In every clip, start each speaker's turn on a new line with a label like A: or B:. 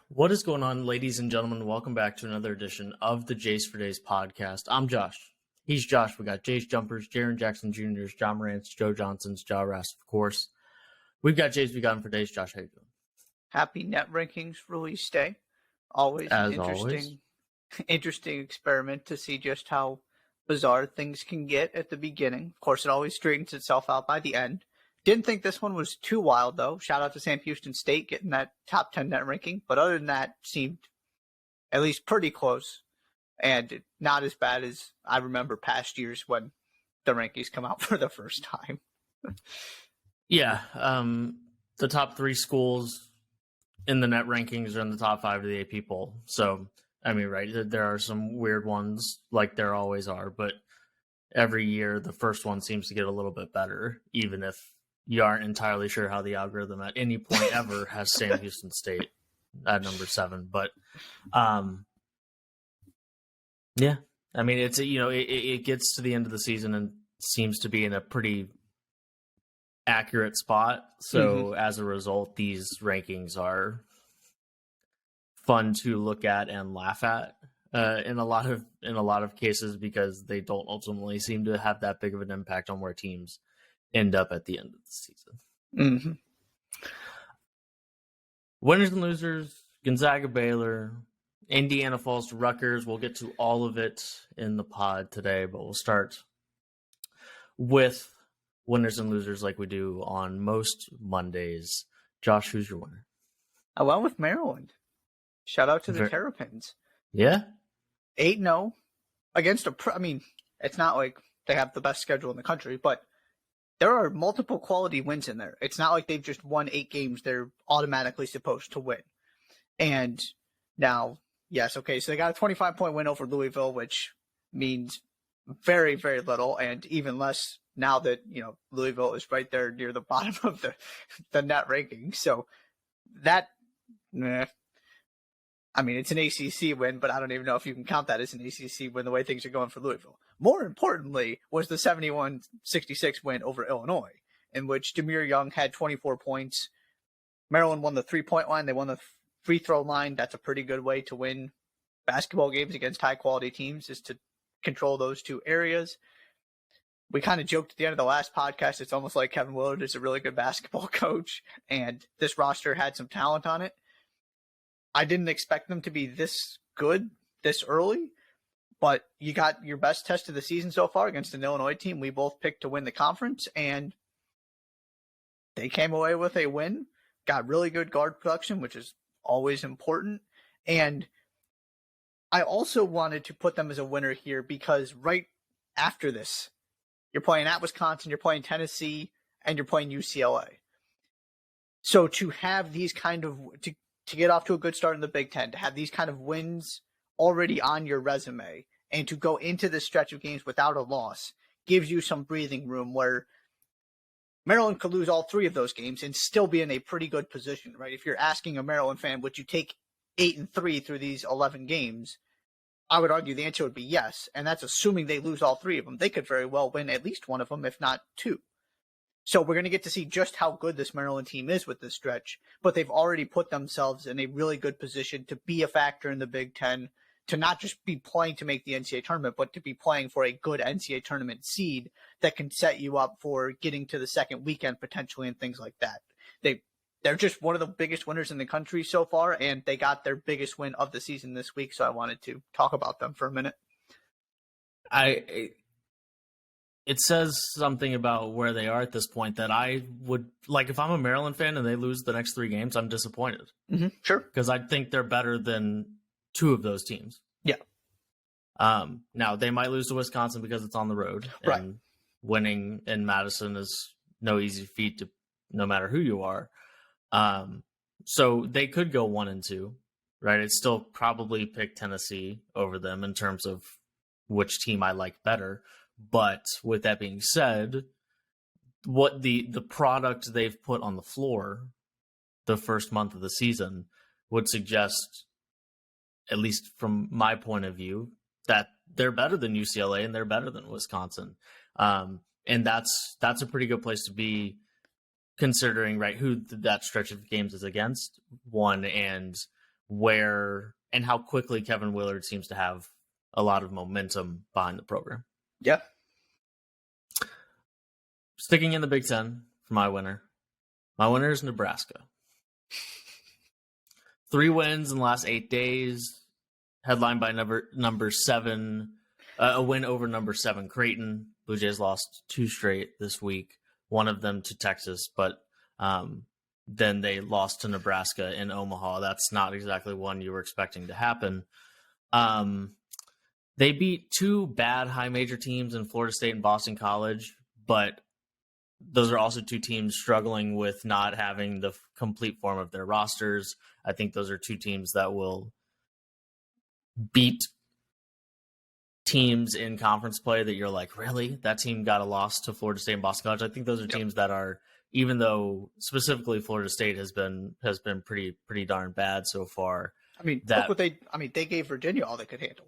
A: What is going on, ladies and gentlemen? Welcome back to another edition of the Jace for Days podcast. I'm Josh. He's Josh. We got Jace Jumpers, Jaron Jackson Jr.'s, John Morant's, Joe Johnson's, Ja Rast, of course. We've got Jace. We got him for Days. Josh, how you doing?
B: Happy net rankings release day. Always
A: As
B: an
A: always.
B: interesting experiment to see just how bizarre things can get at the beginning. Of course, it always straightens itself out by the end. Didn't think this one was too wild, though. Shout out to Sam Houston State getting that top 10 net ranking. But other than that, seemed at least pretty close and not as bad as I remember past years when the rankings come out for the first time.
A: Yeah. The top three schools in the net rankings are in the top five of the AP poll. So, I mean, right, there are some weird ones like there always are, but every year the first one seems to get a little bit better, even if you aren't entirely sure how the algorithm at any point ever has Sam Houston State at number 7. But, yeah, I mean, it's, it gets to the end of the season and seems to be in a pretty accurate spot. So as a result, these rankings are fun to look at and laugh at in a lot of cases, because they don't ultimately seem to have that big of an impact on where teams end up at the end of the season. Winners and losers: Gonzaga, Baylor, Indiana falls to Rutgers. We'll get to all of it in the pod today, but we'll start with winners and losers like we do on most Mondays. Josh, who's your winner?
B: I went with Maryland. Shout out to the Terrapins.
A: Yeah.
B: 8-0 against I mean, it's not like they have the best schedule in the country, but there are multiple quality wins in there. It's not like they've just won 8 games they're automatically supposed to win. And now, yes, okay, so they got a 25-point win over Louisville, which means very, very little, and even less now that, Louisville is right there near the bottom of the net ranking. So that, I mean, it's an ACC win, but I don't even know if you can count that as an ACC win the way things are going for Louisville. More importantly was the 71-66 win over Illinois, in which Demir Young had 24 points. Maryland won the 3-point line. They won the free throw line. That's a pretty good way to win basketball games against high-quality teams, is to control those two areas. We kind of joked at the end of the last podcast, it's almost like Kevin Willard is a really good basketball coach, and this roster had some talent on it. I didn't expect them to be this good this early, but you got your best test of the season so far against an Illinois team we both picked to win the conference, and they came away with a win. Got really good guard production, which is always important. And I also wanted to put them as a winner here because right after this, you're playing at Wisconsin, you're playing Tennessee, and you're playing UCLA. So to have these kind of to get off to a good start in the Big Ten, to have these kind of wins already on your resume, and to go into this stretch of games without a loss gives you some breathing room where Maryland could lose all 3 of those games and still be in a pretty good position, right? If you're asking a Maryland fan, would you take 8-3 through these 11 games? I would argue the answer would be yes, and that's assuming they lose all 3 of them. They could very well win at least one of them, if not 2. So we're going to get to see just how good this Maryland team is with this stretch, but they've already put themselves in a really good position to be a factor in the Big Ten, to not just be playing to make the NCAA tournament, but to be playing for a good NCAA tournament seed that can set you up for getting to the second weekend potentially and things like that. They're just one of the biggest winners in the country so far, and they got their biggest win of the season this week, so I wanted to talk about them for a minute.
A: It says something about where they are at this point that I would like. If I'm a Maryland fan and they lose the next 3 games, I'm disappointed.
B: Sure.
A: Because I think they're better than 2 of those teams.
B: Yeah.
A: Now they might lose to Wisconsin because it's on the road.
B: Right.
A: And winning in Madison is no easy feat no matter who you are. So they could go 1-2, right? I'd still probably pick Tennessee over them in terms of which team I like better. But with that being said, what the product they've put on the floor the first month of the season would suggest, at least from my point of view, that they're better than UCLA and they're better than Wisconsin. And that's a pretty good place to be, considering, right, who that stretch of games is against, one, and where and how quickly Kevin Willard seems to have a lot of momentum behind the program.
B: Yeah.
A: Sticking in the Big Ten for my winner. My winner is Nebraska. 3 wins in the last 8 days, headlined by number 7, a win over number 7 Creighton. Blue Jays lost 2 straight this week, one of them to Texas, but then they lost to Nebraska in Omaha. That's not exactly one you were expecting to happen. They beat 2 bad high major teams in Florida State and Boston College, but those are also 2 teams struggling with not having the complete form of their rosters. I think those are 2 teams that will beat teams in conference play that you're like, really? That team got a loss to Florida State and Boston College? I think those are teams that are, even though specifically Florida State has been pretty darn bad so far.
B: I mean, look what they gave Virginia all they could handle.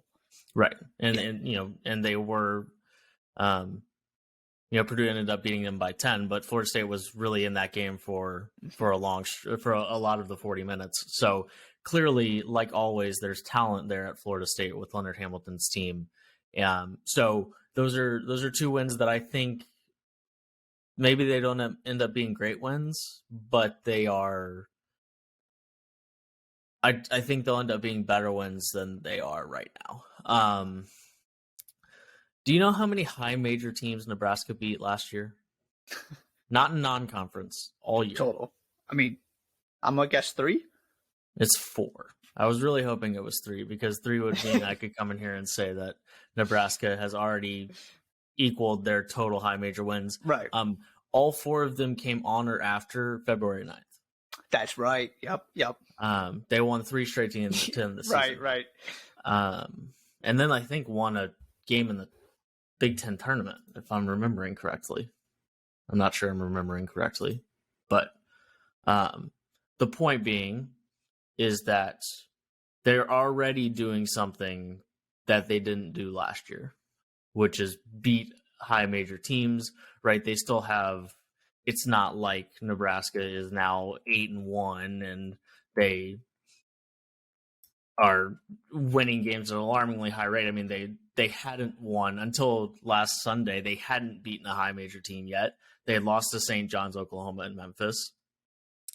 A: Right. And they were Purdue ended up beating them by 10, but Florida State was really in that game for a lot of the 40 minutes. So clearly, like always, there's talent there at Florida State with Leonard Hamilton's team. So those are 2 wins that I think maybe they don't end up being great wins, but they are. I think they'll end up being better wins than they are right now. Do you know how many high major teams Nebraska beat last year? Not in non-conference, all year.
B: Total. I mean, I'm going to guess 3?
A: It's 4. I was really hoping it was 3 because 3 would mean I could come in here and say that Nebraska has already equaled their total high major wins.
B: Right.
A: All 4 of them came on or after February 9th.
B: That's right. Yep.
A: They won 3 straight to end the season.
B: Right.
A: And then I think won a game in the Big Ten tournament, if I'm remembering correctly. I'm not sure I'm remembering correctly, but the point being is that they're already doing something that they didn't do last year, which is beat high major teams, right? They still have, it's not like Nebraska is now 8-1 and they are winning games at an alarmingly high rate. I mean, they hadn't won until last Sunday. They hadn't beaten a high major team yet. They had lost to St. John's, Oklahoma, and Memphis.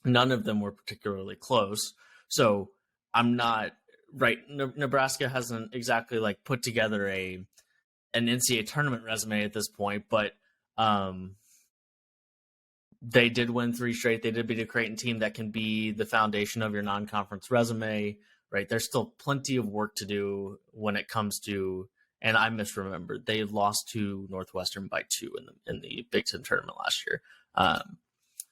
A: None of them were particularly close. So I'm not right. Nebraska hasn't exactly like put together an NCAA tournament resume at this point, but they did win 3 straight. They did beat a Creighton team that can be the foundation of your non-conference resume. Right, there's still plenty of work to do when it comes to, and I misremembered, they lost to Northwestern by 2 in the Big Ten tournament last year.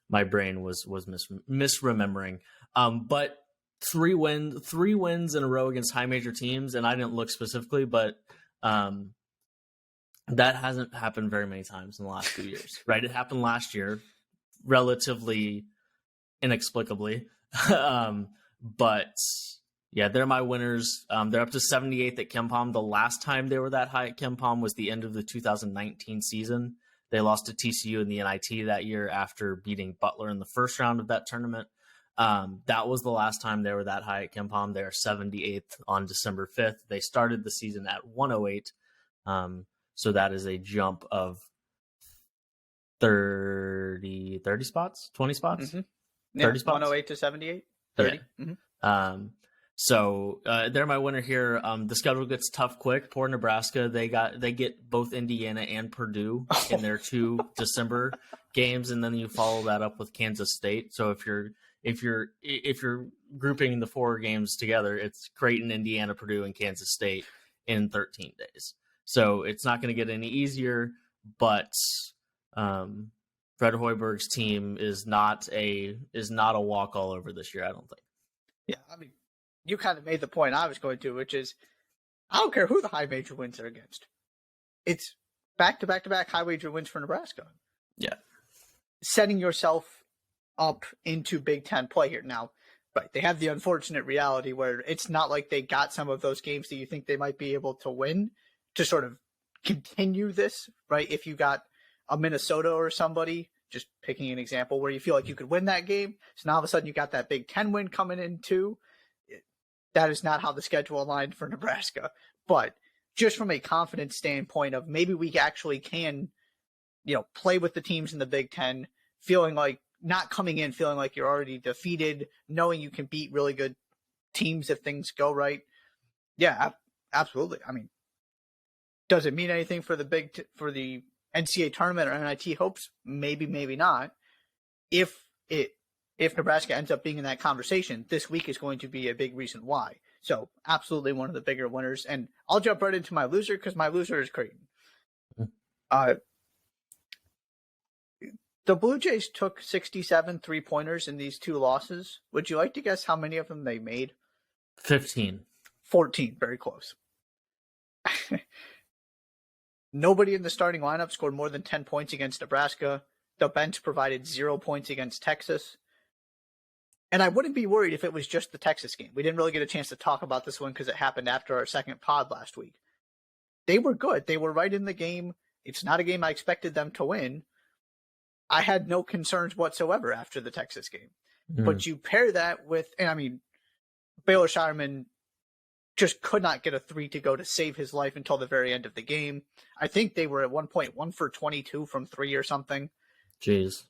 A: My brain was misremembering. But 3 wins in a row against high major teams, and I didn't look specifically, but that hasn't happened very many times in the last few years. Right, it happened last year, relatively inexplicably, but. Yeah, they're my winners. They're up to 78th at KenPom. The last time they were that high at KenPom was the end of the 2019 season. They lost to TCU in the NIT that year after beating Butler in the first round of that tournament. That was the last time they were that high at KenPom. They are 78th on December 5th. They started the season at 108. So that is a jump of 30 spots, 20 spots?
B: Mm-hmm. Yeah,
A: 30 spots?
B: 108 to 78? 30.
A: Yeah.
B: Mm-hmm.
A: So they're my winner here. The schedule gets tough quick. Poor Nebraska. They get both Indiana and Purdue in their 2 December games, and then you follow that up with Kansas State. So if you're grouping the 4 games together, it's Creighton, Indiana, Purdue, and Kansas State in 13 days. So it's not going to get any easier. But Fred Hoiberg's team is not a walk all over this year, I don't think.
B: Yeah, I mean, you kind of made the point I was going to, which is I don't care who the high major wins are against. It's back-to-back-to-back high major wins for Nebraska.
A: Yeah.
B: Setting yourself up into Big Ten play here. Now, right, they have the unfortunate reality where it's not like they got some of those games that you think they might be able to win to sort of continue this, right? If you got a Minnesota or somebody, just picking an example, where you feel like you could win that game. So now all of a sudden you got that Big Ten win coming in too. that is not how the schedule aligned for Nebraska. But just from a confidence standpoint of maybe we actually can, play with the teams in the Big Ten, feeling like not coming in, feeling like you're already defeated, knowing you can beat really good teams if things go right. Yeah, absolutely. I mean, does it mean anything for for the NCAA tournament or NIT hopes? Maybe, maybe not. If Nebraska ends up being in that conversation, this week is going to be a big reason why. So absolutely one of the bigger winners. And I'll jump right into my loser because my loser is Creighton. The Blue Jays took 67 3-pointers in these two losses. Would you like to guess how many of them they made?
A: 15.
B: 14. Very close. Nobody in the starting lineup scored more than 10 points against Nebraska. The bench provided 0 points against Texas. And I wouldn't be worried if it was just the Texas game. We didn't really get a chance to talk about this one because it happened after our second pod last week. They were good. They were right in the game. It's not a game I expected them to win. I had no concerns whatsoever after the Texas game. Mm-hmm. But you pair that with, and I mean, Baylor Shireman just could not get a 3 to go to save his life until the very end of the game. I think they were at one point 1 for 22 from 3 or something.
A: Jeez.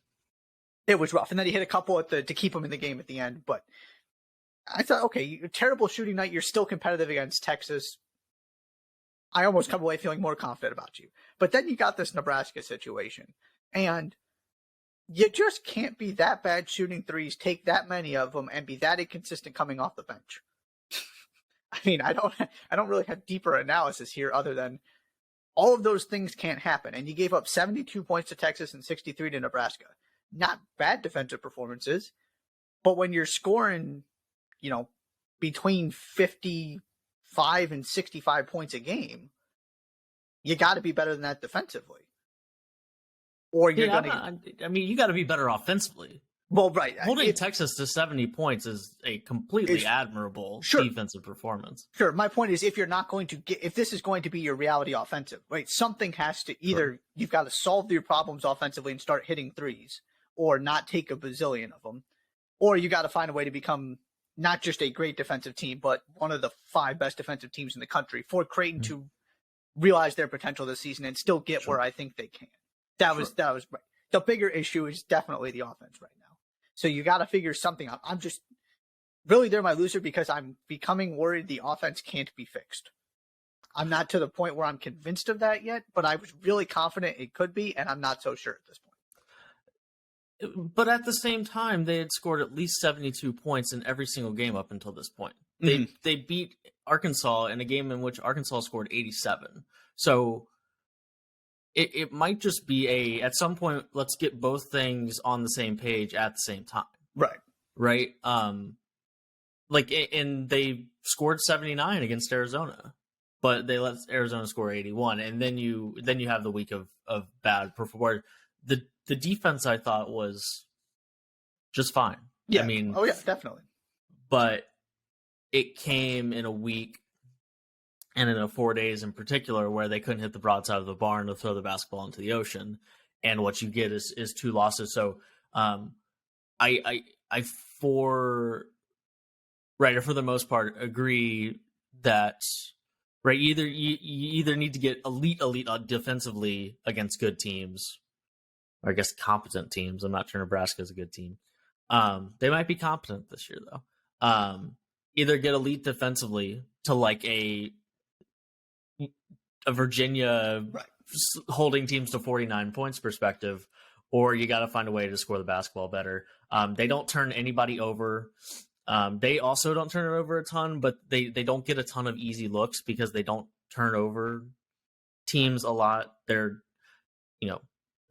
B: It was rough. And then he hit a couple to keep him in the game at the end. But I thought, okay, terrible shooting night. You're still competitive against Texas. I almost come away feeling more confident about you. But then you got this Nebraska situation. And you just can't be that bad shooting threes, take that many of them, and be that inconsistent coming off the bench. I mean, I don't really have deeper analysis here other than all of those things can't happen. And you gave up 72 points to Texas and 63 to Nebraska. Not bad defensive performances, but when you're scoring, between 55 and 65 points a game, you got to be better than that defensively. Or you're
A: you got to be better offensively.
B: Well, right.
A: Holding Texas to 70 points is a completely admirable defensive performance.
B: Sure. My point is, if this is going to be your reality offensive, right, something has to either you've got to solve your problems offensively and start hitting threes, or not take a bazillion of them, or you got to find a way to become not just a great defensive team, but one of the 5 best defensive teams in the country for Creighton to realize their potential this season and still get where I think they can. That was right. The bigger issue is definitely the offense right now. So you got to figure something out. I'm just really, they're my loser because I'm becoming worried the offense can't be fixed. I'm not to the point where I'm convinced of that yet, but I was really confident it could be, and I'm not so sure at this point.
A: But at the same time, they had scored at least 72 points in every single game up until this point. They beat Arkansas in a game in which Arkansas scored 87. So it might just be at some point, let's get both things on the same page at the same time. Right. And they scored 79 against Arizona, but they let Arizona score 81. And then you have the week of bad performance. The defense, I thought, was just fine.
B: Yeah.
A: I mean,
B: definitely.
A: But it came in a week and in 4 days in particular where they couldn't hit the broadside of the barn to throw the basketball into the ocean. And what you get is 2 losses. So for the most part, agree that you either need to get elite defensively against good teams, or I guess competent teams. I'm not sure Nebraska is a good team. They might be competent this year though. Either get elite defensively to like a Virginia holding teams to 49 points perspective, or you got to find a way to score the basketball better. They don't turn anybody over. They also don't turn it over a ton, but they don't get a ton of easy looks because they don't turn over teams a lot. Their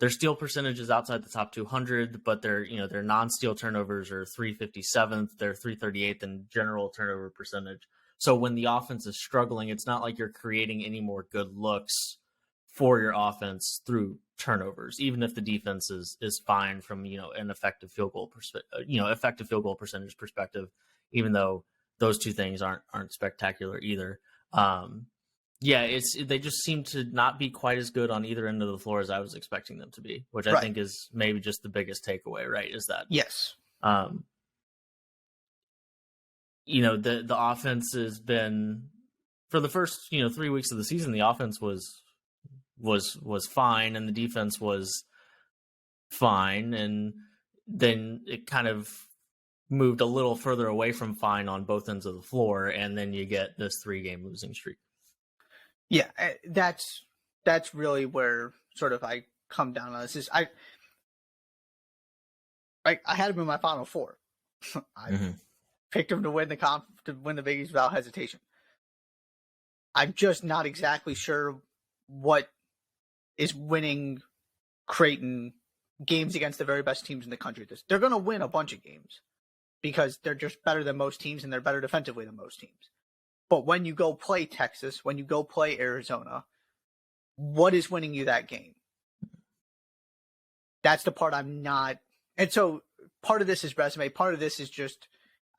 A: steal percentage is outside the top 200, but their non-steal turnovers are 357th, they're 338th in general turnover percentage. So when the offense is struggling, it's not like you're creating any more good looks for your offense through turnovers, even if the defense is fine from an effective field goal percentage perspective, even though those two things aren't spectacular either. They just seem to not be quite as good on either end of the floor as I was expecting them to be, which I think is maybe just the biggest takeaway, right? Is that
B: yes.
A: the offense has been, for the first 3 weeks of the season, the offense was fine and the defense was fine, and then it kind of moved a little further away from fine on both ends of the floor, and then you get this 3-game losing streak.
B: Yeah, that's really where sort of I come down on this. Is I had him in my Final Four. I picked him to win the Big East without hesitation. I'm just not exactly sure what is winning Creighton games against the very best teams in the country. They're going to win a bunch of games because they're just better than most teams and they're better defensively than most teams. But when you go play Texas, when you go play Arizona, what is winning you that game? That's the part I'm not. And so part of this is resume. Part of this is just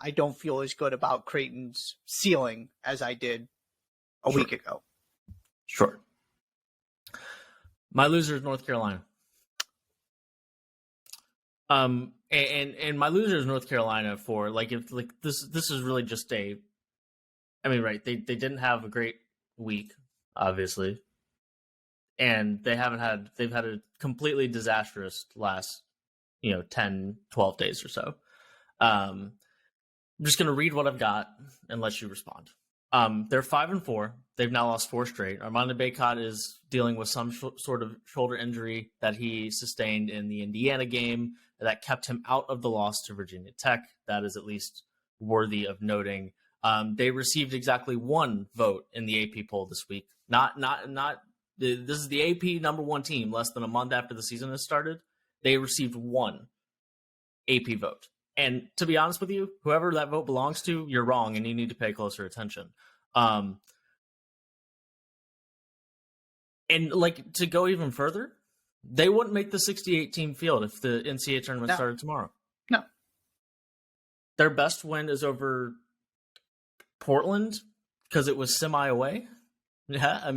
B: I don't feel as good about Creighton's ceiling as I did a week ago.
A: Sure. My loser is North Carolina. And my loser is North Carolina for this is really just they didn't have a great week, obviously. And they've had a completely disastrous last 10, 12 days or so. I'm just going to read what I've got and let you respond. They're 5-4. They've now lost 4 straight. Armando Bacot is dealing with some sort of shoulder injury that he sustained in the Indiana game that kept him out of the loss to Virginia Tech. That is at least worthy of noting. They received exactly 1 vote in the AP poll this week. This is the AP number 1 team less than a month after the season has started. They received 1 AP vote. And to be honest with you, whoever that vote belongs to, you're wrong and you need to pay closer attention. And to go even further, they wouldn't make the 68-team field if the NCAA tournament started tomorrow.
B: No.
A: Their best win is over Portland because it was semi-away. Yeah,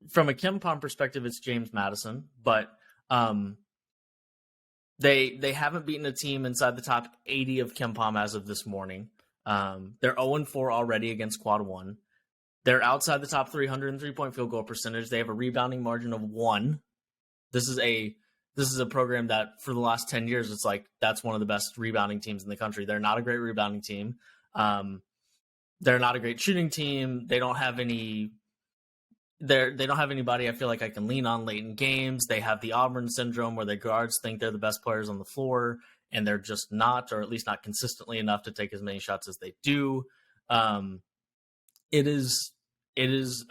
A: from a KenPom perspective, it's James Madison, but they haven't beaten a team inside the top 80 of KenPom as of this morning. They're 0-4 already against Quad 1. They're outside the top 300 in three-point field goal percentage. They have a rebounding margin of 1. This is a program that for the last 10 years, it's that's one of the best rebounding teams in the country. They're not a great rebounding team. They're not a great shooting team. They don't have any. They don't have anybody I feel like I can lean on late in games. They have the Auburn syndrome where their guards think they're the best players on the floor, and they're just not, or at least not consistently enough to take as many shots as they do. It is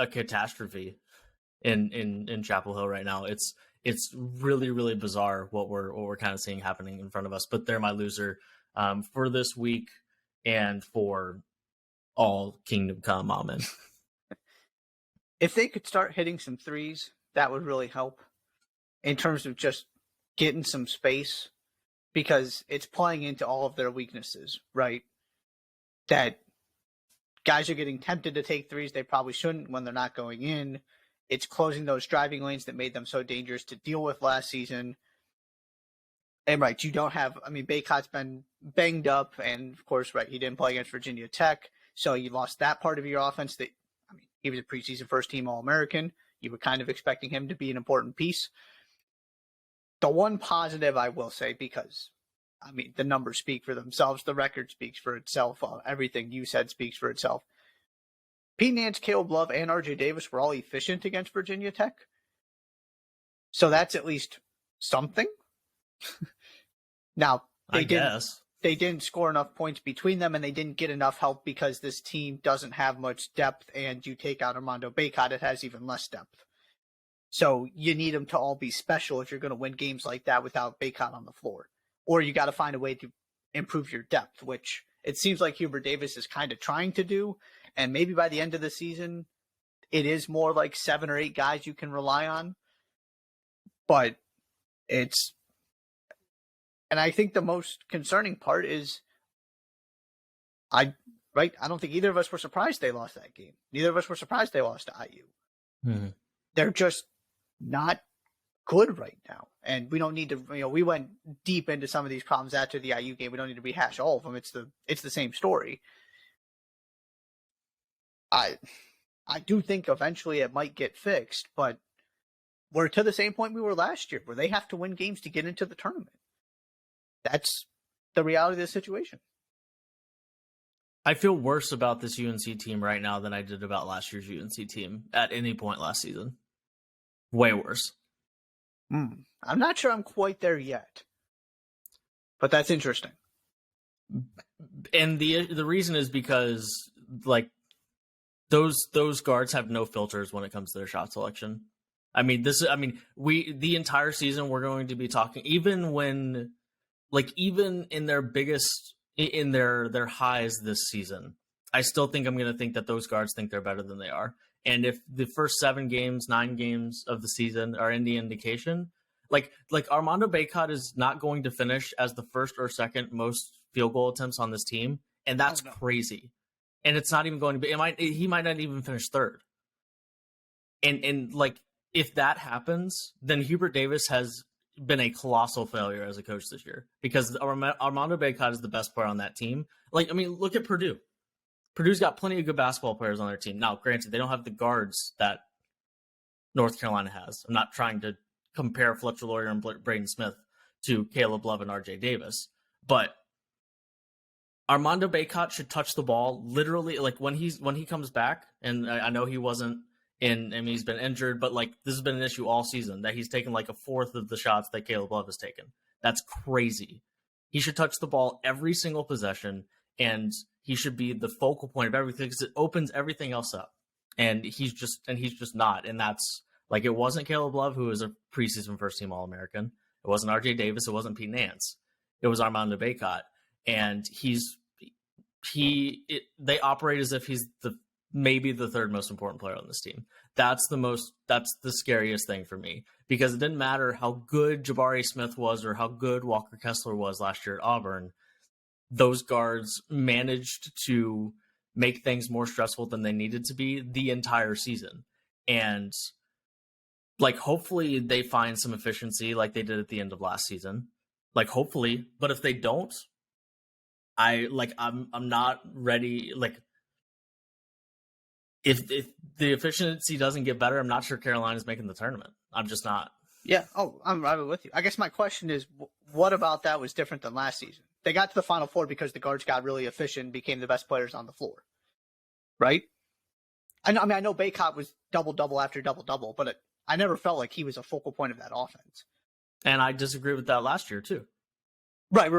A: a catastrophe in Chapel Hill right now. It's really, really bizarre what we're kind of seeing happening in front of us. But they're my loser for this week and for all Kingdom Come. Amen.
B: If they could start hitting some threes, that would really help in terms of just getting some space, because it's playing into all of their weaknesses, right? That guys are getting tempted to take threes they probably shouldn't when they're not going in. It's closing those driving lanes that made them so dangerous to deal with last season. And right, you don't have, Baycot's been banged up, and of course, right, he didn't play against Virginia Tech, so you lost that part of your offense that, he was a preseason first-team All-American. You were kind of expecting him to be an important piece. The one positive I will say, because, the numbers speak for themselves. The record speaks for itself. Everything you said speaks for itself. Pete Nance, Caleb Love, and RJ Davis were all efficient against Virginia Tech. So that's at least something. Now, they didn't score enough points between them, and they didn't get enough help because this team doesn't have much depth, and you take out Armando Bacot, it has even less depth. So you need them to all be special if you're going to win games like that without Bacot on the floor. Or you got to find a way to improve your depth, which it seems like Hubert Davis is kind of trying to do, and maybe by the end of the season, it is more like 7 or 8 guys you can rely on. But and I think the most concerning part is I don't think either of us were surprised they lost that game. Neither of us were surprised they lost to IU.
A: Mm-hmm.
B: They're just not good right now. And we don't need to, we went deep into some of these problems after the IU game. We don't need to rehash all of them. It's the same story. I do think eventually it might get fixed, but we're to the same point we were last year, where they have to win games to get into the tournament. That's the reality of the situation.
A: I feel worse about this UNC team right now than I did about last year's UNC team at any point last season. Way worse.
B: I'm not sure I'm quite there yet, but that's interesting.
A: And the reason is because like those guards have no filters when it comes to their shot selection. I mean, the entire season we're going to be talking, even in their biggest, in their highs this season, I still think I'm going to think that those guards think they're better than they are. And if the first 9 games of the season are any indication, like Armando Bacot is not going to finish as the first or second most field goal attempts on this team, and that's crazy. And it's not even going to be. He might not even finish third. And like if that happens, then Hubert Davis has been a colossal failure as a coach this year, because Armando Bacot is the best player on that team. Like, I mean, look at Purdue. Purdue's got plenty of good basketball players on their team. Now, granted, they don't have the guards that North Carolina has. I'm not trying to compare Fletcher Loyer and Braden Smith to Caleb Love and RJ Davis, but Armando Bacot should touch the ball literally, like when he comes back. And I know he wasn't in. I mean, he's been injured, but like this has been an issue all season that he's taken like a fourth of the shots that Caleb Love has taken. That's crazy. He should touch the ball every single possession, and he should be the focal point of everything because it opens everything else up. And he's just not. And that's like, it wasn't Caleb Love, who was a preseason first team All-American. It wasn't RJ Davis. It wasn't Pete Nance. It was Armando Bacot. And they operate as if he's maybe the third most important player on this team. That's the scariest thing for me, because it didn't matter how good Jabari Smith was or how good Walker Kessler was last year at Auburn. Those guards managed to make things more stressful than they needed to be the entire season. And like, hopefully they find some efficiency like they did at the end of last season. Like, hopefully, but if they don't, I'm not ready. Like, if the efficiency doesn't get better, I'm not sure Carolina's making the tournament. I'm just not.
B: Yeah. Oh, I'm right with you. I guess my question is, what about that was different than last season? They got to the Final Four because the guards got really efficient and became the best players on the floor, right? I know Bacot was double-double after double-double, but I never felt like he was a focal point of that offense.
A: And I disagree with that last year, too.
B: Right.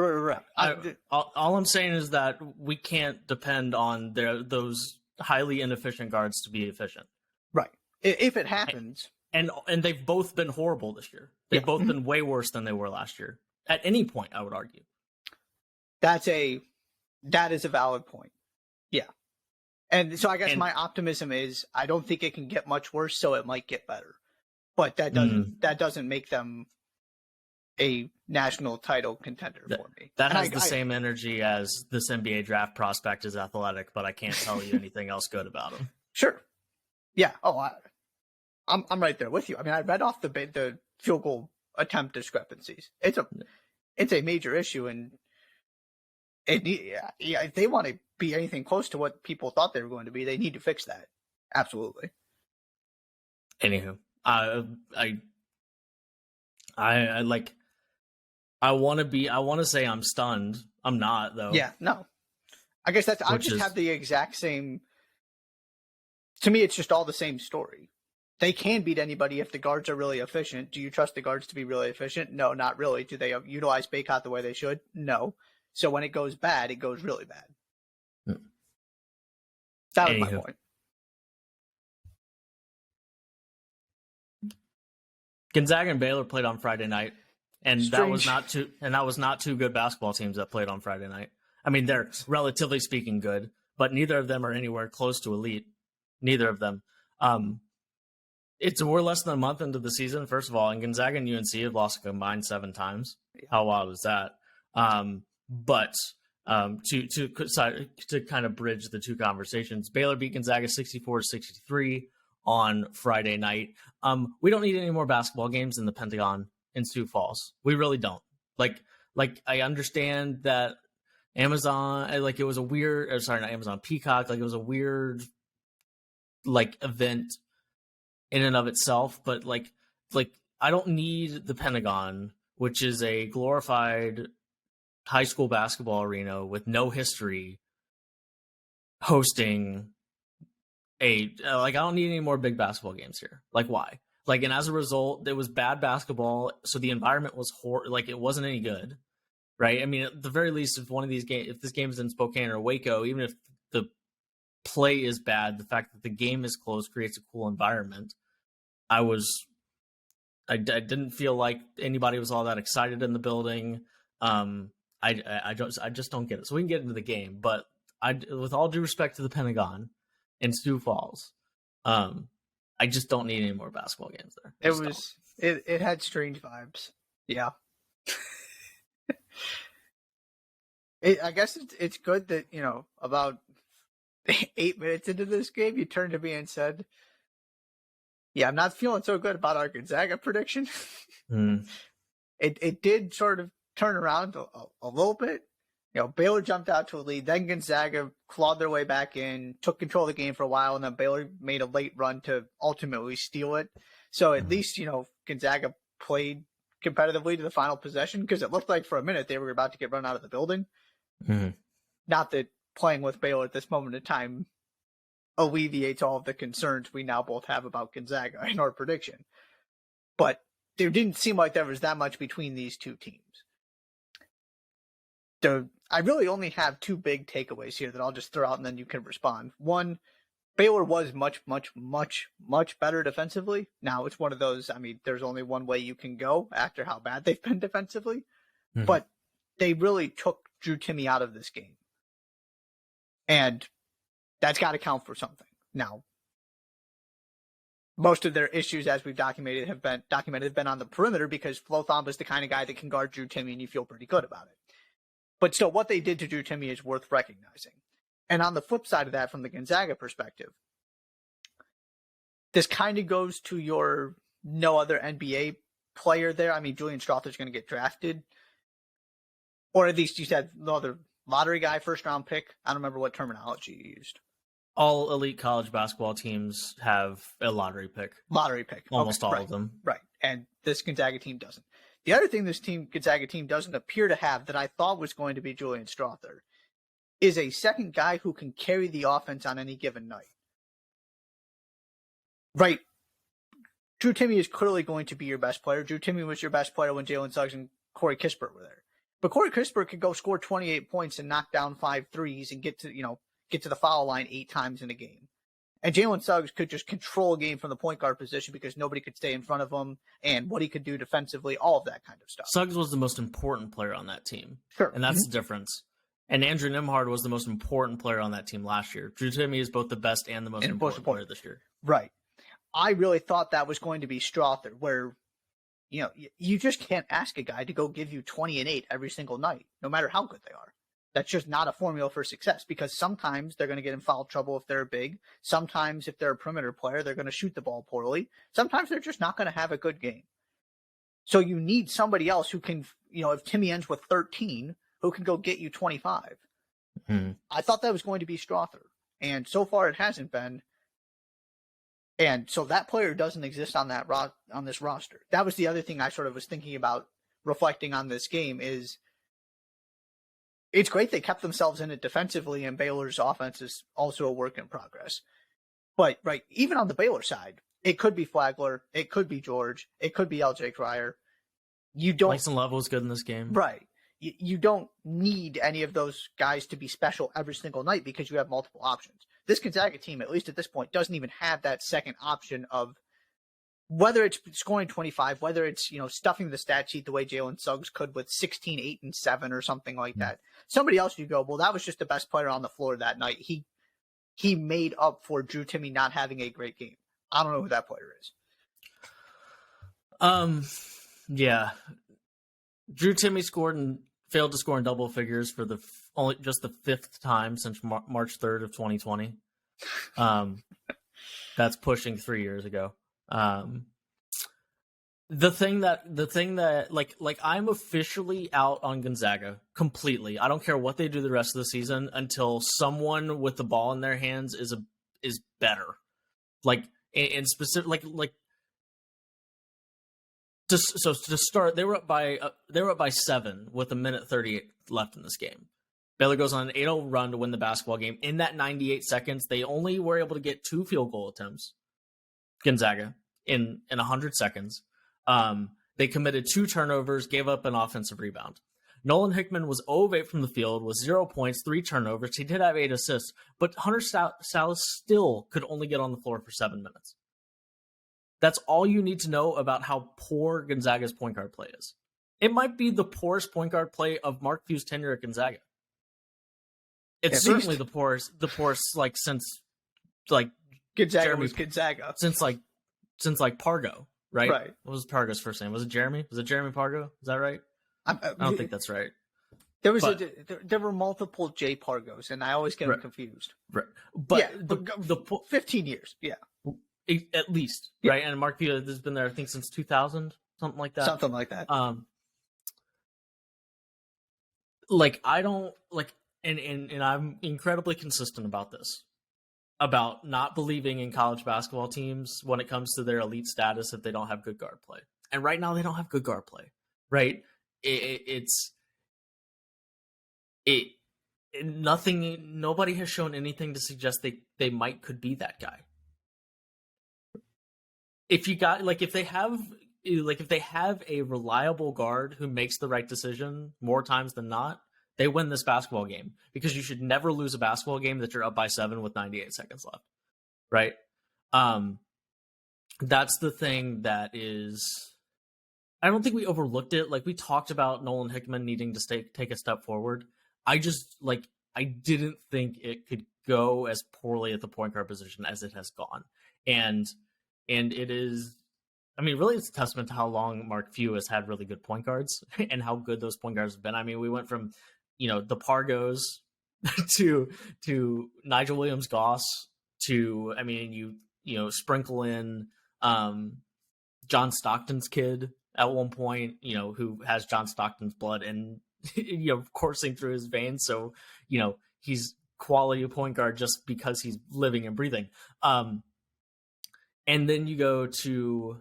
A: All I'm saying is that we can't depend on those highly inefficient guards to be efficient.
B: Right. If it happens.
A: And they've both been horrible this year. They've both been way worse than they were last year. At any point, I would argue. That
B: is a valid point. Yeah. And so I guess my optimism is I don't think it can get much worse, so it might get better. But that doesn't make them a national title contender for me.
A: That has the same energy as this NBA draft prospect is athletic, but I can't tell you anything else good about him.
B: Sure. Yeah. Oh, I'm right there with you. I mean, I read off the field goal attempt discrepancies. It's a major issue, and if they want to be anything close to what people thought they were going to be, they need to fix that. Absolutely.
A: Anywho, I want to say I'm stunned. I'm not, though.
B: Yeah, no. I guess I just have the exact same. To me, it's just all the same story. They can beat anybody if the guards are really efficient. Do you trust the guards to be really efficient? No, not really. Do they utilize Bacot the way they should? No. So when it goes bad, it goes really bad. That was my point.
A: Gonzaga and Baylor played on Friday night, and
B: Strange.
A: that was not two good basketball teams that played on Friday night. I mean, they're relatively speaking good, but neither of them are anywhere close to elite. Neither of them. We're less than a month into the season, first of all, and Gonzaga and UNC have lost a combined 7 times. How wild is that? But to kind of bridge the two conversations, Baylor beat Gonzaga 64-63 on Friday night. We don't need any more basketball games in the Pentagon in Sioux Falls. We really don't. Like I understand that Amazon, like it was a weird, or sorry, not Amazon, Peacock, like it was a weird like event in and of itself, but like I don't need the Pentagon, which is a glorified high school basketball arena with no history, hosting a like I don't need any more big basketball games here. Like why? Like, and as a result, there was bad basketball, so the environment was like it wasn't any good, right? I mean, at the very least, if one of these games, if this game is in Spokane or Waco, even if the play is bad, the fact that the game is close creates a cool environment. I didn't feel like anybody was all that excited in the building. I just don't get it. So we can get into the game, but with all due respect to the Pentagon and Sioux Falls, I just don't need any more basketball games there.
B: It had strange vibes. Yeah. I guess it's good that, about 8 minutes into this game, you turned to me and said, yeah, I'm not feeling so good about our Gonzaga prediction. It did sort of turn around a little bit. Baylor jumped out to a lead. Then Gonzaga clawed their way back in, took control of the game for a while, and then Baylor made a late run to ultimately steal it. So at least, Gonzaga played competitively to the final possession, because it looked like for a minute they were about to get run out of the building. Not that playing with Baylor at this moment in time alleviates all of the concerns we now both have about Gonzaga in our prediction. But there didn't seem like there was that much between these two teams. So I really only have two big takeaways here that I'll just throw out and then you can respond. One, Baylor was much, much, much, much better defensively. Now, it's one of those, there's only one way you can go after how bad they've been defensively. But they really took Drew Timme out of this game. And that's got to count for something. Now, most of their issues, as we've documented, have been on the perimeter, because Flo Thamba is the kind of guy that can guard Drew Timme, and you feel pretty good about it. But still, what they did to Drew Timme is worth recognizing. And on the flip side of that, from the Gonzaga perspective, this kind of goes to your no other NBA player there. Julian Strother's going to get drafted. Or at least you said no other lottery guy, first-round pick. I don't remember what terminology you used.
A: All elite college basketball teams have a lottery pick.
B: Almost
A: all of them.
B: Right. And this Gonzaga team doesn't. The other thing this Gonzaga team doesn't appear to have that I thought was going to be Julian Strother is a second guy who can carry the offense on any given night. Right. Drew Timme is clearly going to be your best player. Drew Timme was your best player when Jalen Suggs and Corey Kispert were there. But Corey Kispert could go score 28 points and knock down 5 threes and get to the foul line 8 times in a game. And Jalen Suggs could just control a game from the point guard position because nobody could stay in front of him, and what he could do defensively, all of that kind of stuff.
A: Suggs was the most important player on that team.
B: Sure.
A: And that's the difference. And Andrew Nembhard was the most important player on that team last year. Drew Timme is both the best and the most important player this year.
B: Right. I really thought that was going to be Strother, where, you just can't ask a guy to go give you 20 and 8 every single night, no matter how good they are. That's just not a formula for success, because sometimes they're going to get in foul trouble if they're big. Sometimes if they're a perimeter player, they're going to shoot the ball poorly. Sometimes they're just not going to have a good game. So you need somebody else who can, if Timme ends with 13, who can go get you 25. I thought that was going to be Strother, and so far it hasn't been. And so that player doesn't exist on this roster. That was the other thing I sort of was thinking about reflecting on this game is, it's great they kept themselves in it defensively, and Baylor's offense is also a work in progress. But, right, even on the Baylor side, it could be Flagler, it could be George, it could be LJ Cryer.
A: Mason Love was good in this game.
B: Right. You don't need any of those guys to be special every single night because you have multiple options. This Gonzaga team, at least at this point, doesn't even have that second option of whether it's scoring 25, whether it's, stuffing the stat sheet the way Jalen Suggs could with 16, 8, and 7 or something like that. Somebody else you go, well, that was just the best player on the floor that night. He made up for Drew Timme not having a great game. I don't know who that player is.
A: Yeah. Drew Timme failed to score in double figures for just the 5th time since March 3rd of 2020. That's pushing 3 years ago. The thing that like I'm officially out on Gonzaga completely. I don't care what they do the rest of the season until someone with the ball in their hands is better. Like in specific, like to start, they were up by 7 with 1:38 left in this game. Baylor goes on an 8-0 run to win the basketball game. In that 98 seconds, they only were able to get 2 field goal attempts. Gonzaga in 100 seconds. They committed 2 turnovers, gave up an offensive rebound. Nolan Hickman was 0 of 8 from the field with 0 points, 3 turnovers. He did have 8 assists, but Hunter Salas still could only get on the floor for 7 minutes. That's all you need to know about how poor Gonzaga's point guard play is. It might be the poorest point guard play of Mark Few's tenure at Gonzaga. It's certainly the poorest, like since like
B: Gonzaga was Gonzaga.
A: Since Pargo, right?
B: Right.
A: What was Pargo's first name? Was it Jeremy? Was it Jeremy Pargo? Is that right? I don't think that's right.
B: There were multiple J Pargos, and I always get them confused.
A: Right. But
B: yeah, the 15 years, yeah.
A: At least, right? And Mark Few has been there, I think, since 2000, something like that.
B: Something like that.
A: Like I don't like, and I'm incredibly consistent about this, about not believing in college basketball teams when it comes to their elite status if they don't have good guard play. And right now, they don't have good guard play, right? Nobody has shown anything to suggest they could be that guy. If they have a reliable guard who makes the right decision more times than not, they win this basketball game, because you should never lose a basketball game that you're up by 7 with 98 seconds left. Right. That's the thing that is, I don't think we overlooked it. Like, we talked about Nolan Hickman needing to take a step forward. I didn't think it could go as poorly at the point guard position as it has gone. And it is, I mean, really, it's a testament to how long Mark Few has had really good point guards and how good those point guards have been. I mean, we went from, the Pargos to Nigel Williams-Goss to, I mean, you sprinkle in John Stockton's kid at one point, who has John Stockton's blood and, coursing through his veins. So, he's quality point guard just because he's living and breathing. And then you go to,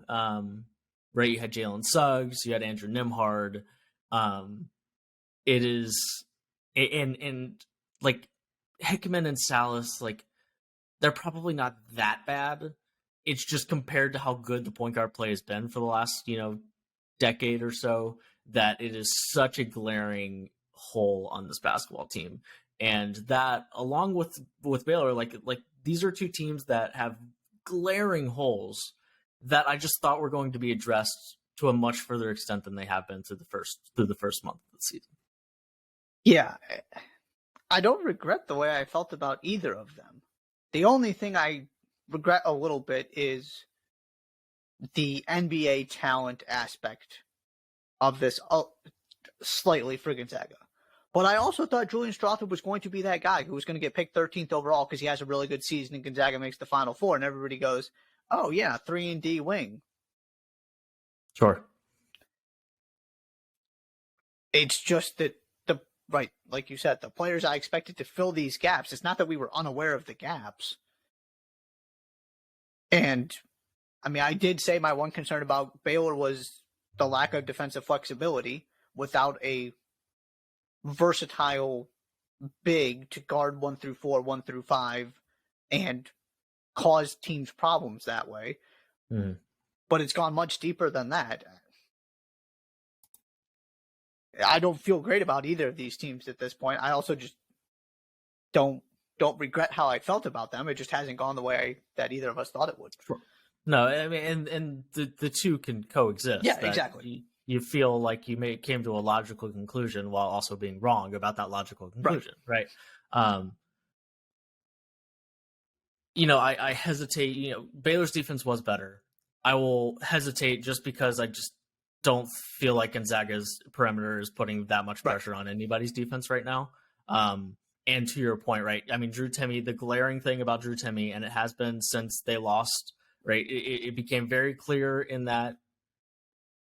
A: right, you had Jalen Suggs, you had Andrew Nembhard. It is, and like Hickman and Salas, like, they're probably not that bad. It's just compared to how good the point guard play has been for the last, decade or so, that it is such a glaring hole on this basketball team. And that, along with Baylor, like these are two teams that have glaring holes that I just thought were going to be addressed to a much further extent than they have been through the first month of the season.
B: Yeah, I don't regret the way I felt about either of them. The only thing I regret a little bit is the NBA talent aspect of this, slightly for Gonzaga. But I also thought Julian Strawther was going to be that guy who was going to get picked 13th overall because he has a really good season and Gonzaga makes the Final Four, and everybody goes, oh yeah, 3-and-D wing.
A: Sure.
B: It's just that right, like you said, the players I expected to fill these gaps, it's not that we were unaware of the gaps. And, I mean, I did say my one concern about Baylor was the lack of defensive flexibility without a versatile big to guard 1 through 4, 1 through 5, and cause teams problems that way.
A: Mm.
B: But it's gone much deeper than that. I don't feel great about either of these teams at this point. I also just don't regret how I felt about them. It just hasn't gone the way that either of us thought it would.
A: Sure. No, I mean, and the two can coexist.
B: Yeah, exactly.
A: You feel like you came to a logical conclusion while also being wrong about that logical conclusion, right? I hesitate. Baylor's defense was better. I will hesitate just because I just don't feel like Gonzaga's perimeter is putting that much pressure on anybody's defense right now. And to your point, right? I mean, Drew Timme, the glaring thing about Drew Timme, and it has been since they lost, right? It became very clear in that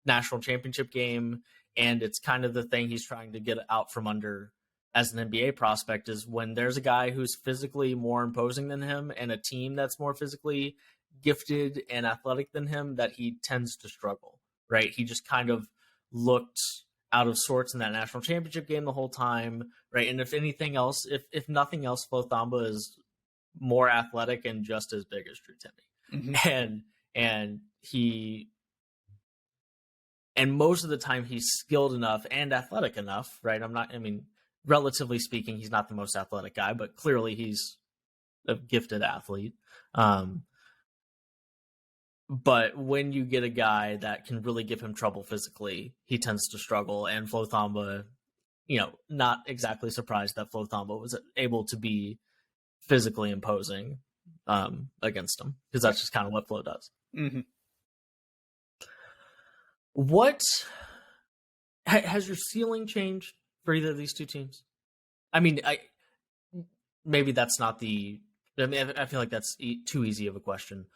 A: national championship game, and it's kind of the thing he's trying to get out from under as an NBA prospect is when there's a guy who's physically more imposing than him and a team that's more physically gifted and athletic than him, that he tends to struggle, right? He just kind of looked out of sorts in that national championship game the whole time, right? And if anything else, if nothing else, Flo Thamba is more athletic and just as big as Drew Timme.
B: Mm-hmm.
A: And most of the time he's skilled enough and athletic enough, right? Relatively speaking, he's not the most athletic guy, but clearly he's a gifted athlete. But when you get a guy that can really give him trouble physically, he tends to struggle. And Flo Thamba, not exactly surprised that Flo Thamba was able to be physically imposing against him, because that's just kind of what Flo does.
B: Mm-hmm.
A: What has your ceiling changed for either of these two teams? I mean, maybe that's not the. I mean, I feel like that's too easy of a question.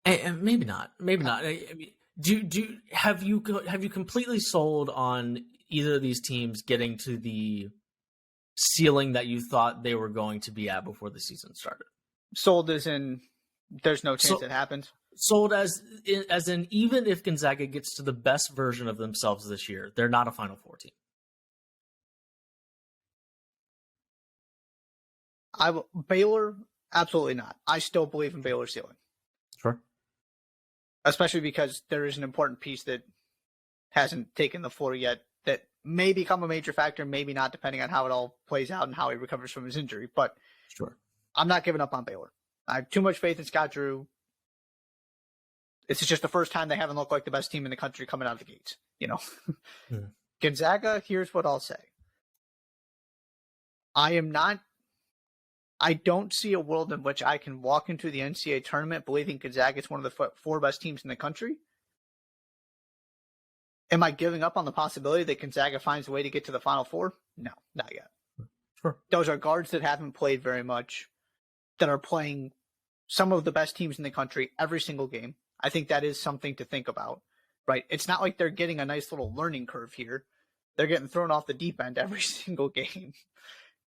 A: And maybe not. Maybe not. I mean, have you completely sold on either of these teams getting to the ceiling that you thought they were going to be at before the season started?
B: Sold as in there's no chance it happens.
A: Sold as in even if Gonzaga gets to the best version of themselves this year, they're not a Final Four team.
B: Baylor, absolutely not. I still believe in Baylor's ceiling.
A: Sure.
B: Especially because there is an important piece that hasn't taken the floor yet that may become a major factor, maybe not, depending on how it all plays out and how he recovers from his injury. But
A: sure,
B: I'm not giving up on Baylor. I have too much faith in Scott Drew. This is just the first time they haven't looked like the best team in the country coming out of the gates. Gonzaga, here's what I'll say. I don't see a world in which I can walk into the NCAA tournament believing Gonzaga is one of the four best teams in the country. Am I giving up on the possibility that Gonzaga finds a way to get to the Final Four? No, not yet.
A: Sure.
B: Those are guards that haven't played very much, that are playing some of the best teams in the country every single game. I think that is something to think about, right? It's not like they're getting a nice little learning curve here. They're getting thrown off the deep end every single game.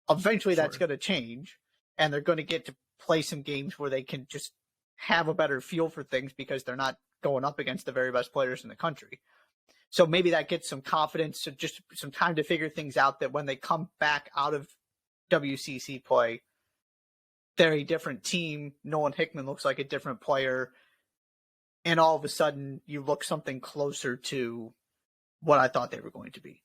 B: Eventually that's going to change, and they're going to get to play some games where they can just have a better feel for things because they're not going up against the very best players in the country. So maybe that gets some confidence, so just some time to figure things out, that when they come back out of WCC play, they're a different team. Nolan Hickman looks like a different player. And all of a sudden, you look something closer to what I thought they were going to be.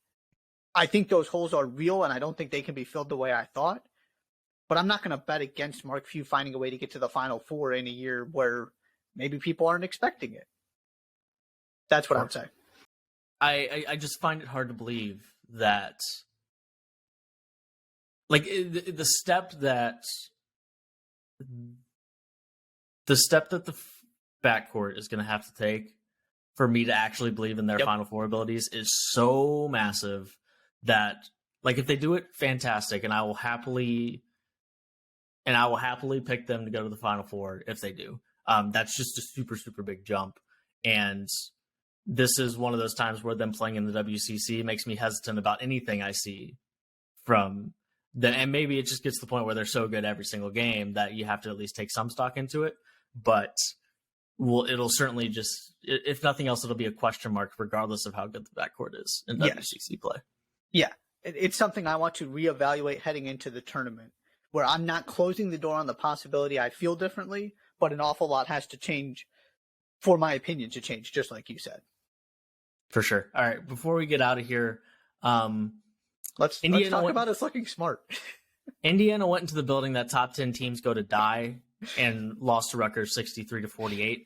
B: I think those holes are real, and I don't think they can be filled the way I thought. But I'm not going to bet against Mark Few finding a way to get to the Final Four in a year where maybe people aren't expecting it. That's what I would say.
A: I just find it hard to believe that, like, the step that the backcourt is going to have to take for me to actually believe in their Final Four abilities is so massive that, like, if they do it, fantastic, and I will happily pick them to go to the Final Four if they do. That's just a super, super big jump, and this is one of those times where them playing in the WCC makes me hesitant about anything I see from them. And maybe it just gets to the point where they're so good every single game that you have to at least take some stock into it. But it'll certainly just, if nothing else, it'll be a question mark regardless of how good the backcourt is in WCC play.
B: Yeah, it's something I want to reevaluate heading into the tournament, where I'm not closing the door on the possibility I feel differently, but an awful lot has to change for my opinion to change, just like you said.
A: For sure. All right, before we get out of here,
B: let's talk about us looking smart.
A: Indiana went into the building that top 10 teams go to die and lost to Rutgers 63-48.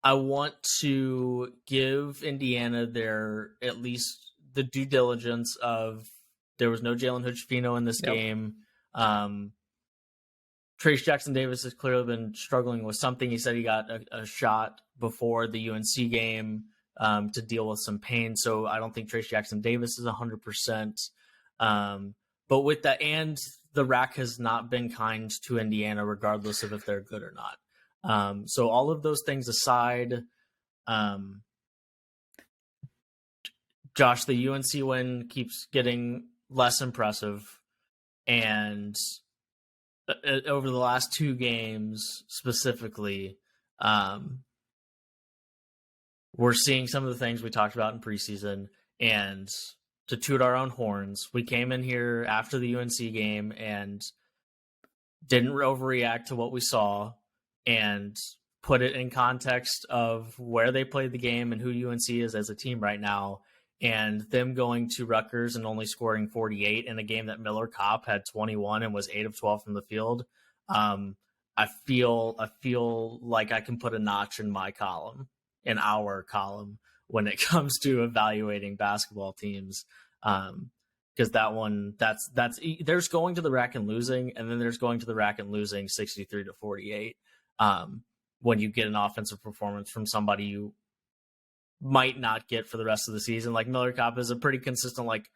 A: I want to give Indiana at least the due diligence of there was no Jalen Hood-Schifino in this game. Trace Jackson-Davis has clearly been struggling with something. He said he got a shot before the UNC game to deal with some pain. So I don't think Trace Jackson Davis is 100%. But with that, and the rack has not been kind to Indiana, regardless of if they're good or not. So all of those things aside, Josh, the UNC win keeps getting less impressive. And over the last 2 games specifically, we're seeing some of the things we talked about in preseason. And to toot our own horns, we came in here after the UNC game and didn't overreact to what we saw and put it in context of where they played the game and who UNC is as a team right now. And them going to Rutgers and only scoring 48 in a game that Miller Kopp had 21 and was 8 of 12 from the field. I feel like I can put a notch in my column, in our column, when it comes to evaluating basketball teams. Because that one, that's there's going to the rack and losing, and then there's going to the rack and losing 63-48. When you get an offensive performance from somebody you might not get for the rest of the season. Like Miller Kopp is a pretty consistent, like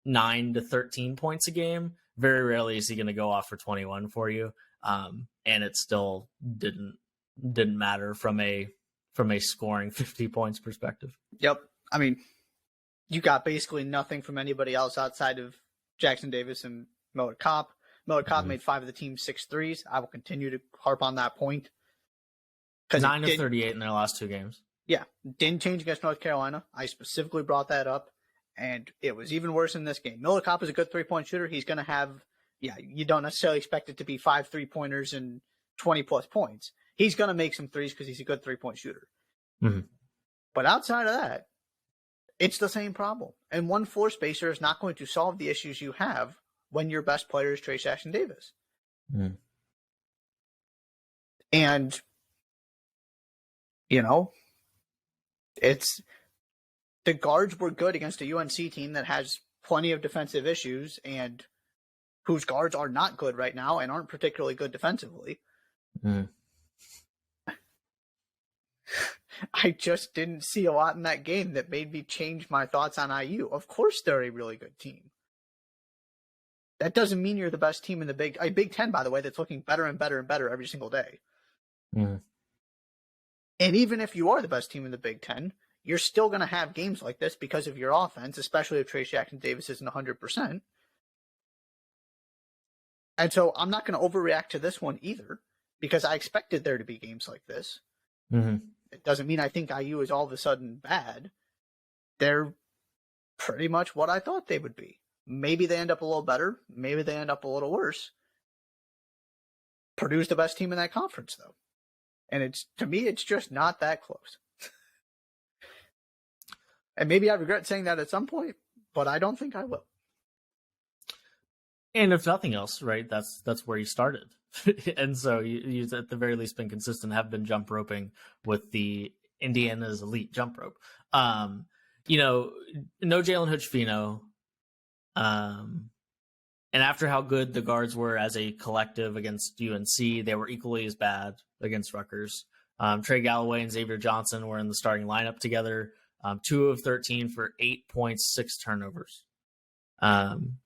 A: 9 to 13 points a game. Very rarely is he going to go off for 21 for you. And it still didn't matter from a scoring 50 points perspective.
B: Yep. I mean, you got basically nothing from anybody else outside of Jackson Davis and Miller Kopp. Miller Kopp made 5 of the team's 6 threes. I will continue to harp on that point.
A: 9 of 38 in their last 2 games.
B: Yeah, didn't change against North Carolina. I specifically brought that up, and it was even worse in this game. Miller Kopp is a good 3-point shooter. He's going to have, you don't necessarily expect it to be 5 3-pointers and 20-plus points. He's going to make some threes because he's a good 3-point shooter.
A: Mm-hmm.
B: But outside of that, it's the same problem. And one floor spacer is not going to solve the issues you have when your best player is Trace Jackson Davis.
A: Mm.
B: And, it's the guards were good against a UNC team that has plenty of defensive issues and whose guards are not good right now and aren't particularly good defensively.
A: Mm.
B: I just didn't see a lot in that game that made me change my thoughts on IU. Of course they're a really good team. That doesn't mean you're the best team in the Big Ten, by the way, that's looking better and better and better every single day.
A: Mm.
B: And even if you are the best team in the Big Ten, you're still going to have games like this because of your offense, especially if Trace Jackson Davis isn't 100%. And so I'm not going to overreact to this one either because I expected there to be games like this.
A: Mm-hmm.
B: It doesn't mean I think IU is all of a sudden bad. They're pretty much what I thought they would be. Maybe they end up a little better. Maybe they end up a little worse. Purdue's the best team in that conference, though. And to me, it's just not that close. And maybe I regret saying that at some point, but I don't think I will.
A: And if nothing else, right, that's where you started. And so you at the very least been consistent, have been jump roping with the Indiana's elite jump rope. No Jalen Hood-Schifino. And after how good the guards were as a collective against UNC, they were equally as bad against Rutgers. Trey Galloway and Xavier Johnson were in the starting lineup together. 2 of 13 for 8 points, 6 turnovers. On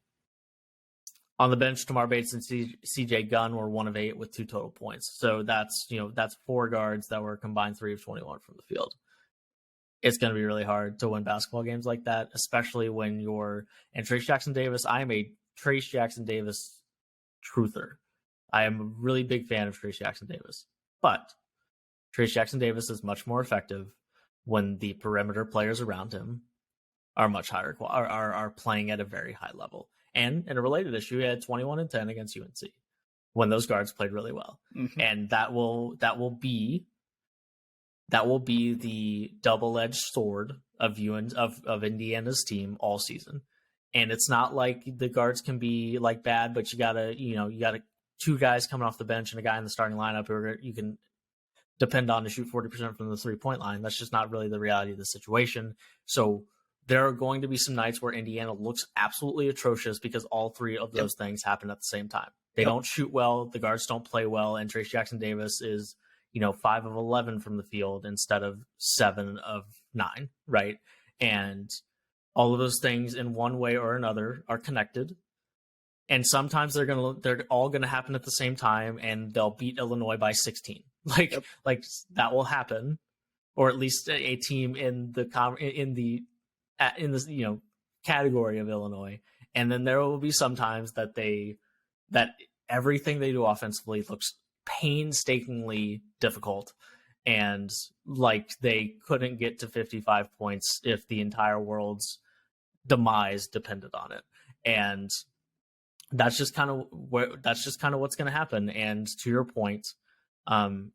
A: the bench, Tamar Bates and CJ Gunn were 1 of 8 with 2 total points. So that's 4 guards that were combined 3 of 21 from the field. It's going to be really hard to win basketball games like that, especially when and Trace Jackson Davis. I am a Trace Jackson Davis truther. I am a really big fan of Trace Jackson Davis, but Trace Jackson Davis is much more effective when the perimeter players around him are much higher, are playing at a very high level. And in a related issue, he had 21 and 10 against UNC when those guards played really well. Mm-hmm. And that will be the double-edged sword of Indiana's team all season. And it's not like the guards can be like bad, but you gotta 2 guys coming off the bench and a guy in the starting lineup who you can depend on to shoot 40% from the 3-point line. That's just not really the reality of the situation. So there are going to be some nights where Indiana looks absolutely atrocious because all 3 of those things happen at the same time. They don't shoot well, the guards don't play well, and Trace Jackson Davis is, 5 of 11 from the field instead of 7 of 9, right? And all of those things in one way or another are connected. And sometimes they're all gonna happen at the same time, and they'll beat Illinois by 16. Like that will happen, or at least a team in the category of Illinois. And then there will be sometimes that everything they do offensively looks painstakingly difficult, and like they couldn't get to 55 points if the entire world's demise depended on it. And that's just kind of what's going to happen. And to your point,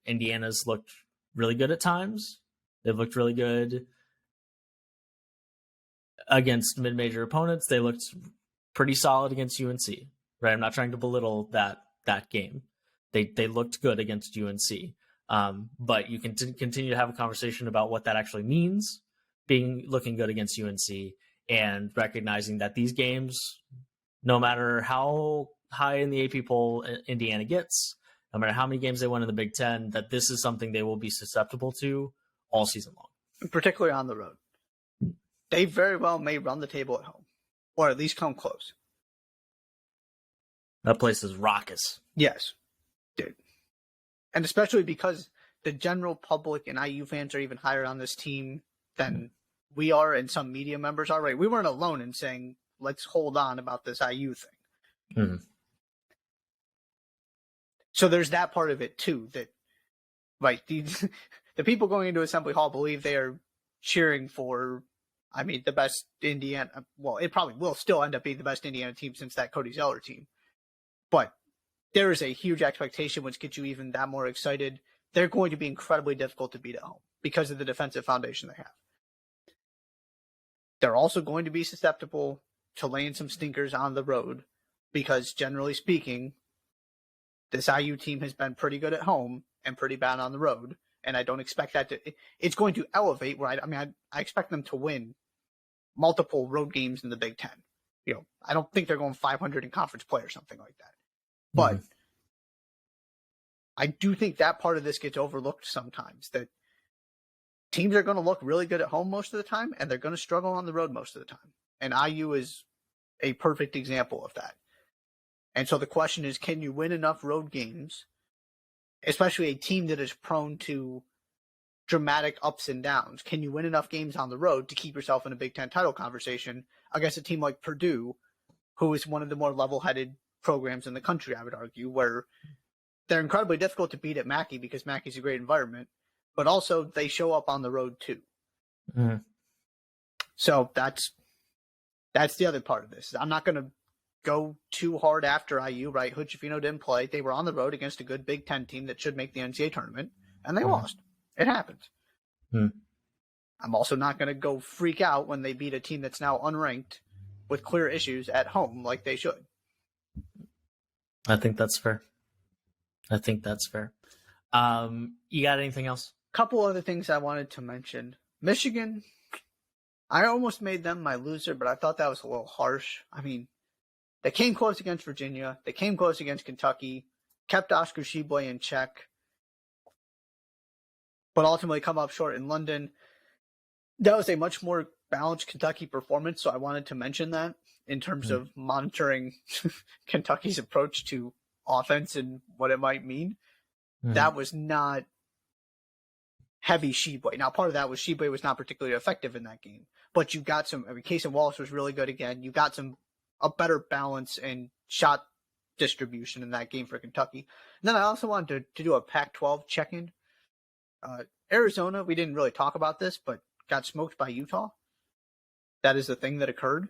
A: Indiana's looked really good at times. They've looked really good against mid-major opponents. They looked pretty solid against UNC, right? I'm not trying to belittle that game. They looked good against UNC. But you can continue to have a conversation about what that actually means, looking good against UNC, and recognizing that these games, no matter how high in the AP poll Indiana gets, no matter how many games they win in the Big Ten, that this is something they will be susceptible to all season long.
B: Particularly on the road. They very well may run the table at home, or at least come close.
A: That place is raucous.
B: Yes, dude. And especially because the general public and IU fans are even higher on this team than we are, and some media members are, right? We weren't alone in saying, let's hold on about this IU thing.
A: Mm-hmm.
B: So there's that part of it, too, that, right, the people going into Assembly Hall believe they are cheering for, the best Indiana. Well, it probably will still end up being the best Indiana team since that Cody Zeller team. But there is a huge expectation which gets you even that more excited. They're going to be incredibly difficult to beat at home because of the defensive foundation they have. They're also going to be susceptible to laying some stinkers on the road because, generally speaking, this IU team has been pretty good at home and pretty bad on the road. And I don't expect that it's going to elevate where I expect them to win multiple road games in the Big Ten. I don't think they're going 500 in conference play or something like that. But I do think that part of this gets overlooked sometimes, that teams are going to look really good at home most of the time, and they're going to struggle on the road most of the time. And IU is a perfect example of that. And so the question is, can you win enough road games, especially a team that is prone to dramatic ups and downs? Can you win enough games on the road to keep yourself in a Big Ten title conversation against a team like Purdue, who is one of the more level-headed programs in the country, I would argue, where they're incredibly difficult to beat at Mackey because Mackey's a great environment, but also they show up on the road too.
A: Mm-hmm.
B: So that's the other part of this. I'm not going to go too hard after IU, right? Hood Schifino didn't play. They were on the road against a good Big Ten team that should make the NCAA tournament, and they lost. It happens. I'm also not going to go freak out when they beat a team that's now unranked with clear issues at home like they should.
A: I think that's fair. You got anything else?
B: Couple other things I wanted to mention. Michigan, I almost made them my loser, but I thought that was a little harsh. They came close against Virginia. They came close against Kentucky, kept Oscar Tshiebwe in check, but ultimately come up short in London. That was a much more balanced Kentucky performance, so I wanted to mention that in terms of monitoring Kentucky's approach to offense and what it might mean. That was not heavy Tshiebwe. Now, part of that was Tshiebwe was not particularly effective in that game, but you got some. Casey Wallace was really good again. You got a better balance and shot distribution in that game for Kentucky. And then I also wanted to do a Pac-12 check-in. Arizona, we didn't really talk about this, but got smoked by Utah. That is the thing that occurred.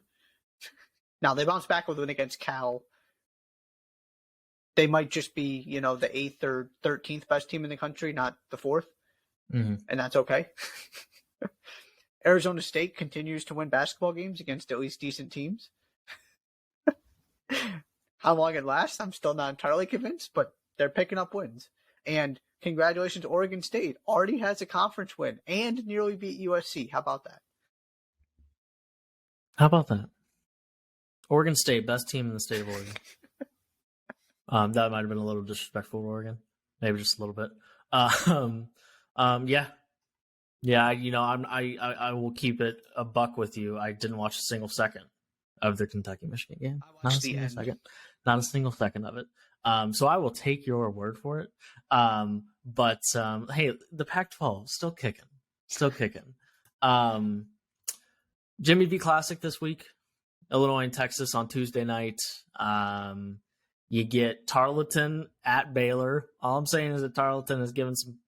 B: Now, they bounced back with a win against Cal. They might just be, the 8th or 13th best team in the country, not the 4th. And that's okay. Arizona State continues to win basketball games against at least decent teams. How long it lasts, I'm still not entirely convinced, but they're picking up wins. And congratulations, Oregon State already has a conference win and nearly beat USC. How about that?
A: Oregon State, best team in the state of Oregon. That might have been a little disrespectful to Oregon. Maybe just a little bit. Yeah. I will keep it a buck with you. I didn't watch a single second of the Kentucky Michigan game.
B: I watched the end.
A: Not a single second of it. So I will take your word for it. But hey, the Pac-12 still kicking. Jimmy V Classic this week, Illinois and Texas on Tuesday night. You get Tarleton at Baylor. All I'm saying is that Tarleton has given some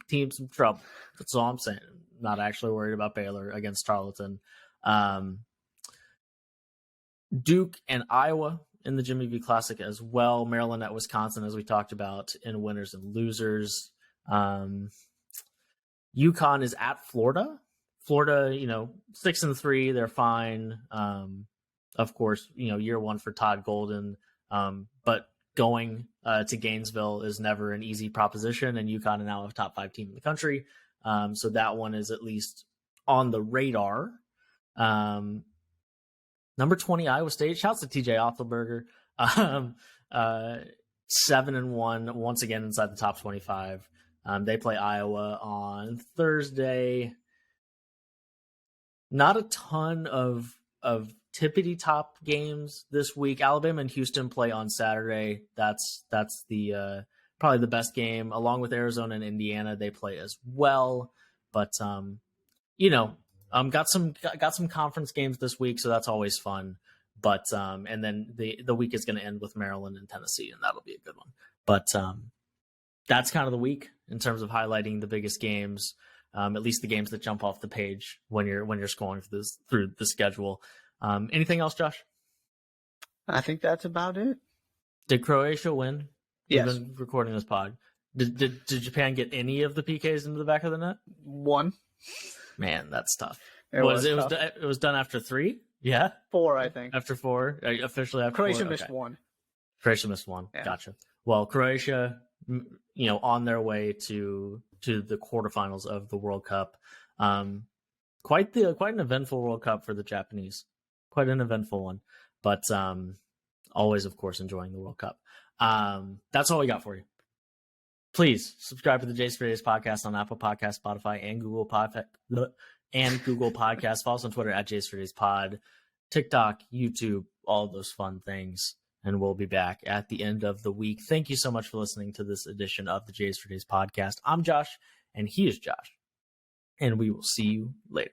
A: teams some trouble. That's all I'm saying. Not actually worried about Baylor against Tarleton. Duke and Iowa in the Jimmy V Classic as well. Maryland at Wisconsin, as we talked about, in winners and losers. UConn is at Florida. Florida, 6-3, they're fine. Of course, year one for Todd Golden. But going to Gainesville is never an easy proposition, and UConn is now a top 5 team in the country. So that one is at least on the radar. Number 20, Iowa State. Shouts to TJ Othelberger. 7-1, once again inside the top 25. They play Iowa on Thursday. Not a ton of tippity top games this week. Alabama and Houston play on Saturday. That's the probably the best game, along with Arizona and Indiana. They play as well. But got some conference games this week, so that's always fun. But and then the week is going to end with Maryland and Tennessee, and that'll be a good one. But that's kind of the week in terms of highlighting the biggest games, at least the games that jump off the page when you're scrolling through the schedule. Anything else, Josh?
B: I think that's about it.
A: Did Croatia win?
B: Yes.
A: We've been recording this pod. Did Japan get any of the PKs into the back of the net?
B: 1.
A: Man, that's tough.
B: It
A: was done after 3? Yeah?
B: 4, I think.
A: After 4? Officially after
B: Croatia
A: 4?
B: missed
A: Okay.
B: 1.
A: Croatia missed 1.
B: Yeah.
A: Gotcha. Well, Croatia, on their way to the quarterfinals of the World Cup. Quite an eventful World Cup for the Japanese. Quite an eventful one. But always, of course, enjoying the World Cup. That's all we got for you. Please subscribe to the Jays for Days podcast on Apple Podcasts, Spotify, and Google Podcasts. Follow us on Twitter at Jays for Days Pod, TikTok, YouTube, all of those fun things. And we'll be back at the end of the week. Thank you so much for listening to this edition of the Jays for Days podcast. I'm Josh, and he is Josh. And we will see you later.